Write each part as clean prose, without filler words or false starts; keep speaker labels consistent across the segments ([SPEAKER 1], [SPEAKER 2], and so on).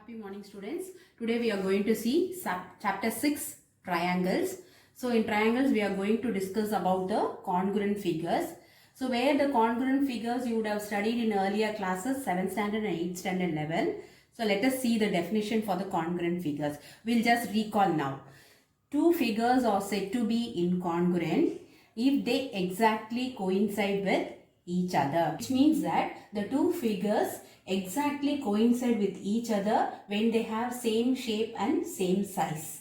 [SPEAKER 1] Happy morning, students. Today we are going to see chapter 6 triangles. So in triangles we are going to discuss about the congruent figures. So where the congruent figures you would have studied in earlier classes 7th standard and 8th standard level. So let us see the definition for the congruent figures. We'll just recall now. Two figures are said to be incongruent if they exactly coincide with each other, which means that the two figures exactly coincide with each other when they have same shape and same size.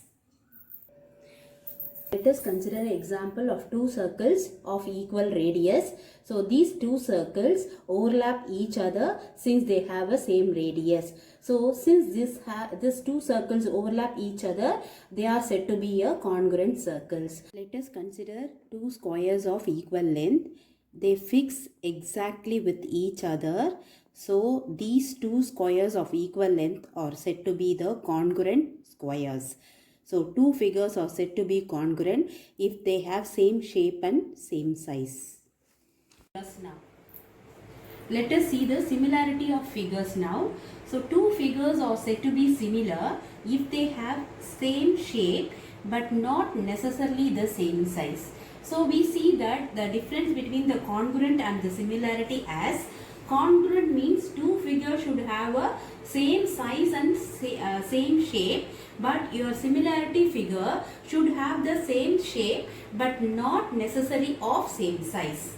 [SPEAKER 1] Let us consider an example of two circles of equal radius. So these two circles overlap each other since they have a same radius. So since these two circles overlap each other, they are said to be a congruent circles. Let us consider two squares of equal length. They fix exactly with each other. So these two squares of equal length are said to be the congruent squares. So two figures are said to be congruent if they have same shape and same size. Now, let us see the similarity of figures now. So two figures are said to be similar if they have same shape but not necessarily the same size. So we see that the difference between the congruent and the similarity as congruent means two figures should have a same size and same shape, but your similarity figure should have the same shape but not necessarily of same size.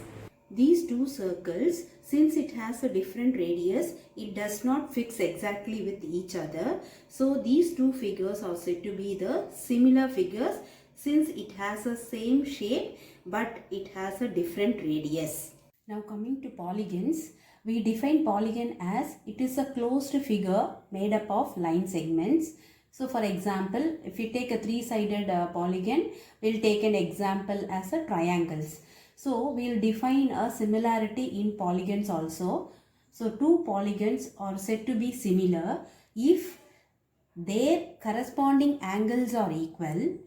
[SPEAKER 1] These two circles, since it has a different radius, it does not fix exactly with each other. So these two figures are said to be the similar figures since it has a same shape but it has a different radius. Now coming to polygons, we define polygon as it is a closed figure made up of line segments. So for example, if we take a three-sided polygon, we'll take an example as a triangles. So we'll define a similarity in polygons also. So two polygons are said to be similar if their corresponding angles are equal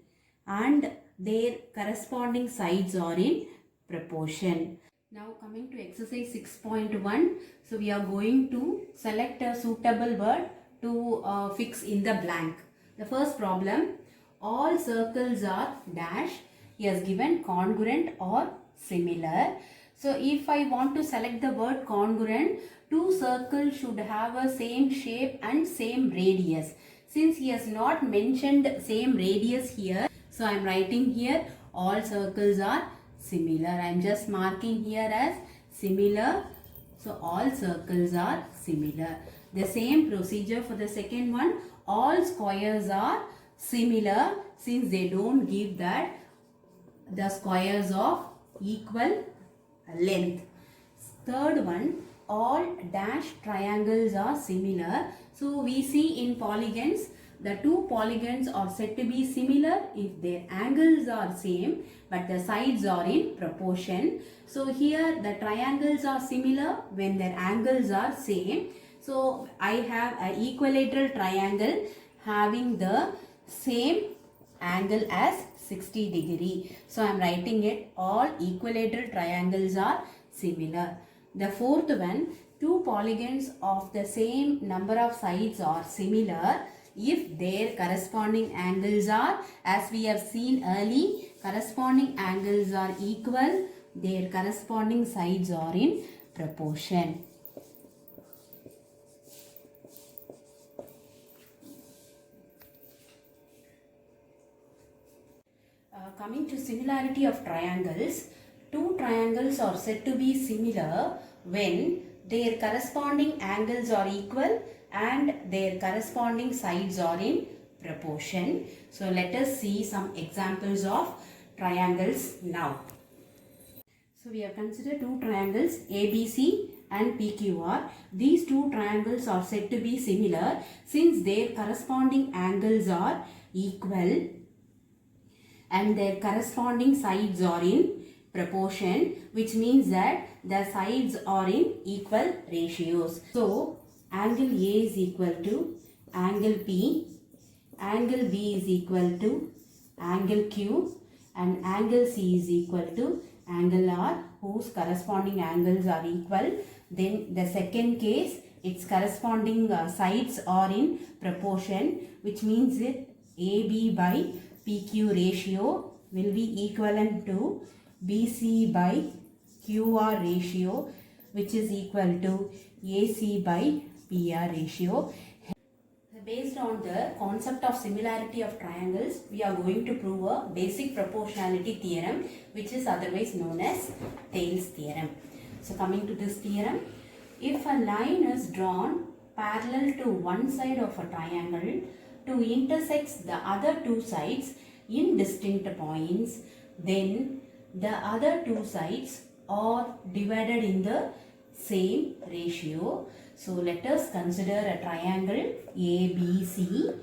[SPEAKER 1] and their corresponding sides are in proportion. Now coming to exercise 6.1, so we are going to select a suitable word to fix in the blank. The first problem, all circles are dash. He has given congruent or similar. So if I want to select the word congruent, two circles should have a same shape and same radius. Since he has not mentioned same radius here, so I am writing here all circles are similar. I am just marking here as similar. So all circles are similar. The same procedure for the second one. All squares are similar since they don't give that the squares of equal length. Third one, all dash triangles are similar. So we see in polygons, the two polygons are said to be similar if their angles are same but the sides are in proportion. So here the triangles are similar when their angles are same. So I have an equilateral triangle having the same angle as 60 degree. So I am writing it, all equilateral triangles are similar. The fourth one, two polygons of the same number of sides are similar if their corresponding angles are, as we have seen early, corresponding angles are equal, their corresponding sides are in proportion. Coming to similarity of triangles, two triangles are said to be similar when their corresponding angles are equal and their corresponding sides are in proportion. So let us see some examples of triangles now. So we have considered two triangles ABC and PQR. These two triangles are said to be similar since their corresponding angles are equal and their corresponding sides are in proportion, which means that the sides are in equal ratios. So angle A is equal to angle P, angle B is equal to angle Q, and angle C is equal to angle R, whose corresponding angles are equal. Then the second case, its corresponding sides are in proportion, which means it AB by PQ ratio will be equivalent to BC by QR ratio, which is equal to AC by PR ratio. Based on the concept of similarity of triangles, we are going to prove a basic proportionality theorem, which is otherwise known as Thales theorem. So coming to this theorem, if a line is drawn parallel to one side of a triangle to intersect the other two sides in distinct points, then the other two sides are divided in the same ratio. So let us consider a triangle ABC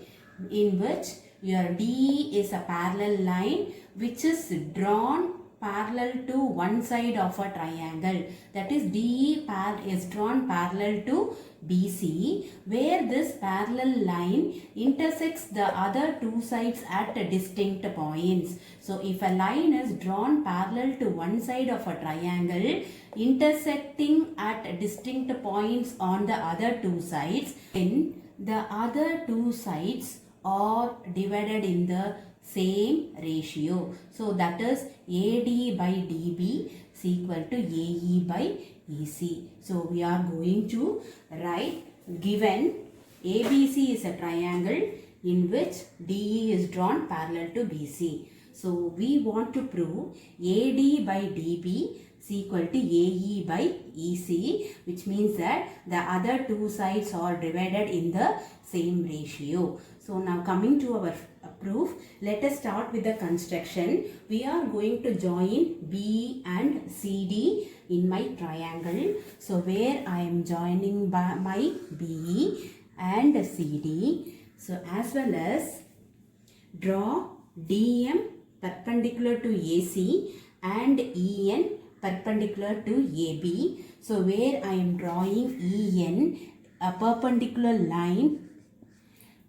[SPEAKER 1] in which your D is a parallel line which is drawn parallel to one side of a triangle. That is, D is drawn parallel to BC, where this parallel line intersects the other two sides at distinct points. So if a line is drawn parallel to one side of a triangle intersecting at distinct points on the other two sides, then the other two sides are divided in the same ratio. So that is AD by DB is equal to AE by EC. So we are going to write, given ABC is a triangle in which DE is drawn parallel to BC. So we want to prove AD by DB is equal to AE by EC, which means that the other two sides are divided in the same ratio. So now coming to our proof, let us start with the construction. We are going to join B and CD in my triangle. So where I am joining by my B and CD. So as well as draw DM perpendicular to AC and EN perpendicular to AB. So where I am drawing EN, a perpendicular line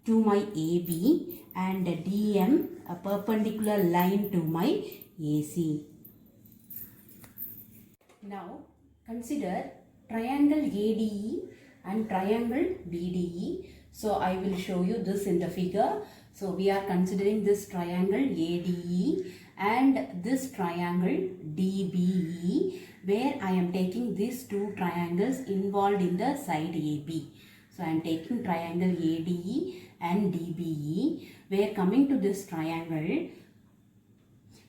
[SPEAKER 1] to my AB, and DM, a perpendicular line to my AC. Now consider triangle ADE and triangle BDE. So I will show you this in the figure. So we are considering this triangle ADE and this triangle DBE, where I am taking these two triangles involved in the side AB. So I am taking triangle ADE and DBE, where coming to this triangle,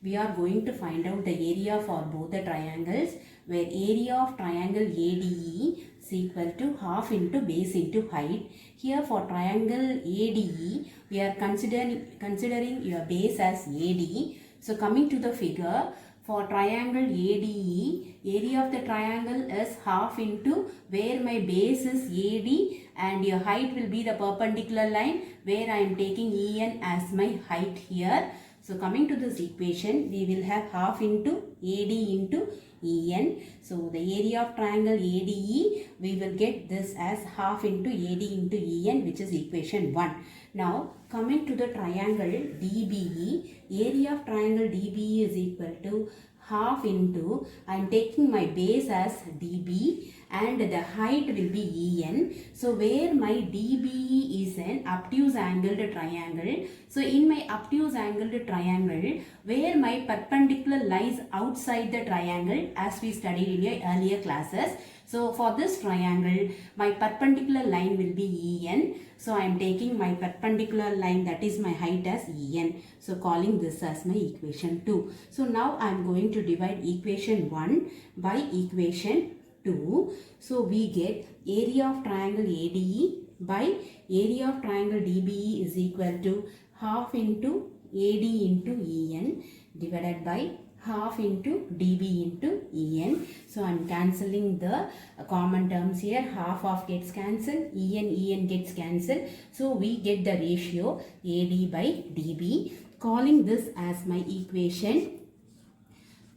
[SPEAKER 1] we are going to find out the area for both the triangles, where area of triangle ADE is equal to half into base into height. Here for triangle ADE, we are considering your base as AD. So coming to the figure, for triangle ADE, area of the triangle is half into where my base is AD and your height will be the perpendicular line, where I am taking EN as my height here. So coming to this equation, we will have half into AD into EN. So the area of triangle ADE, we will get this as half into AD into EN, which is equation 1. Now coming to the triangle DBE, area of triangle DBE is equal to half into, I am taking my base as DB and the height will be EN. So where my DBE is an obtuse angled triangle. So in my obtuse angled triangle, where my perpendicular lies outside the triangle, as we studied in your earlier classes. So for this triangle, my perpendicular line will be EN. So I am taking my perpendicular line, that is my height, as EN. So calling this as my equation 2. So now I am going to divide equation 1 by equation 2. So we get area of triangle ADE by area of triangle DBE is equal to half into AD into EN divided by half into DB into EN. So I am cancelling the common terms here. Half gets cancelled, EN gets cancelled. So we get the ratio AD by DB, calling this as my equation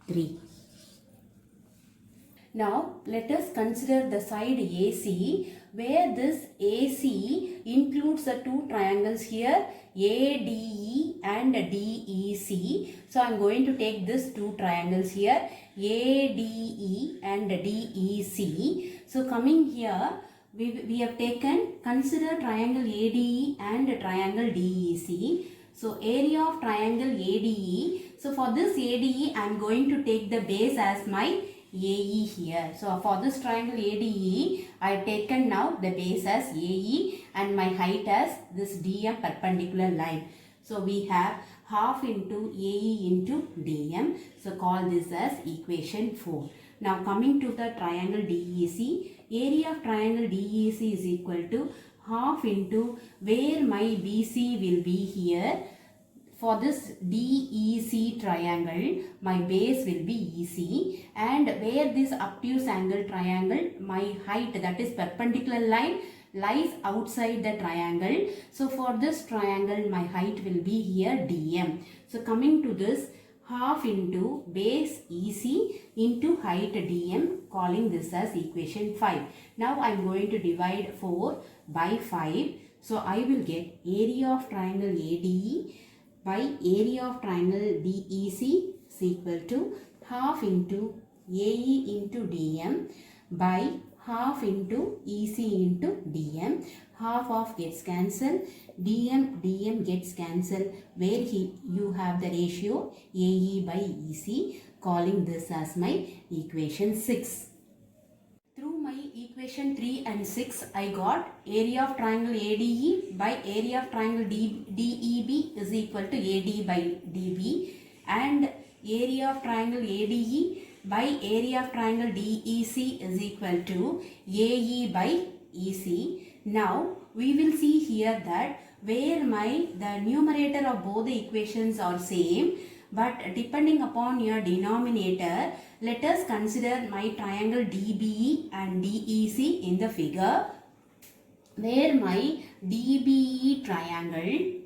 [SPEAKER 1] 3. Now let us consider the side AC, where this AC includes the two triangles here, ADE and DEC. So I am going to take these two triangles here, ADE and DEC. So coming here, we have taken, consider triangle ADE and triangle DEC. So area of triangle ADE. So for this ADE, I am going to take the base as my AE here. So for this triangle ADE, I have taken now the base as AE and my height as this DM perpendicular line. So we have half into AE into DM. So call this as equation 4. Now coming to the triangle DEC, area of triangle DEC is equal to half into where my BC will be here. For this DEC triangle, my base will be EC, and where this obtuse angle triangle, my height, that is perpendicular line, lies outside the triangle. So for this triangle, my height will be here DM. So coming to this, half into base EC into height DM, calling this as equation 5. Now I am going to divide 4 by 5. So I will get area of triangle ADE by area of triangle DEC is equal to half into AE into DM by half into EC into DM. Half gets cancelled, DM gets cancelled, where you have the ratio AE by EC, calling this as my equation 6. Through my equation 3 and 6, I got area of triangle ADE by area of triangle DEB is equal to AD by DB, and area of triangle ADE by area of triangle DEC is equal to AE by EC. Now we will see here that where the numerator of both the equations are same, but depending upon your denominator, let us consider my triangle DBE and DEC in the figure, where my DBE triangle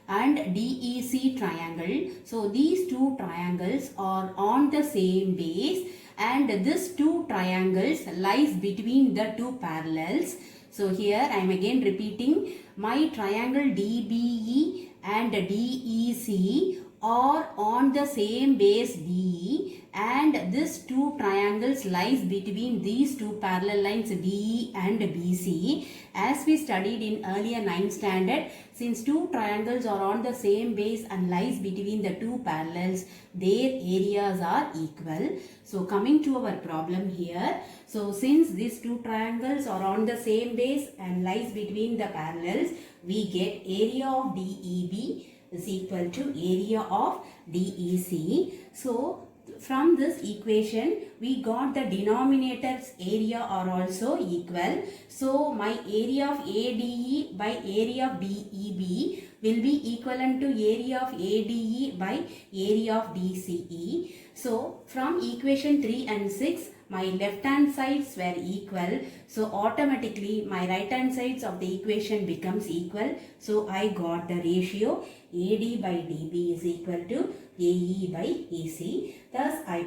[SPEAKER 1] and DEC triangle, so these two triangles are on the same base, and these two triangles lies between the two parallels. So here I am again repeating, my triangle DBE and DEC are on the same base DE, and these two triangles lies between these two parallel lines DE and BC. As we studied in earlier 9th standard, since two triangles are on the same base and lies between the two parallels, their areas are equal. So coming to our problem here, so since these two triangles are on the same base and lies between the parallels, we get area of DEB is equal to area of DEC. So from this equation, we got the denominators area are also equal. So my area of ADE by area of DEB will be equivalent to area of ADE by area of DCE. So from equation 3 and 6, my left hand sides were equal. So automatically my right hand sides of the equation becomes equal. So I got the ratio AD by DB is equal to AE by EC. Thus I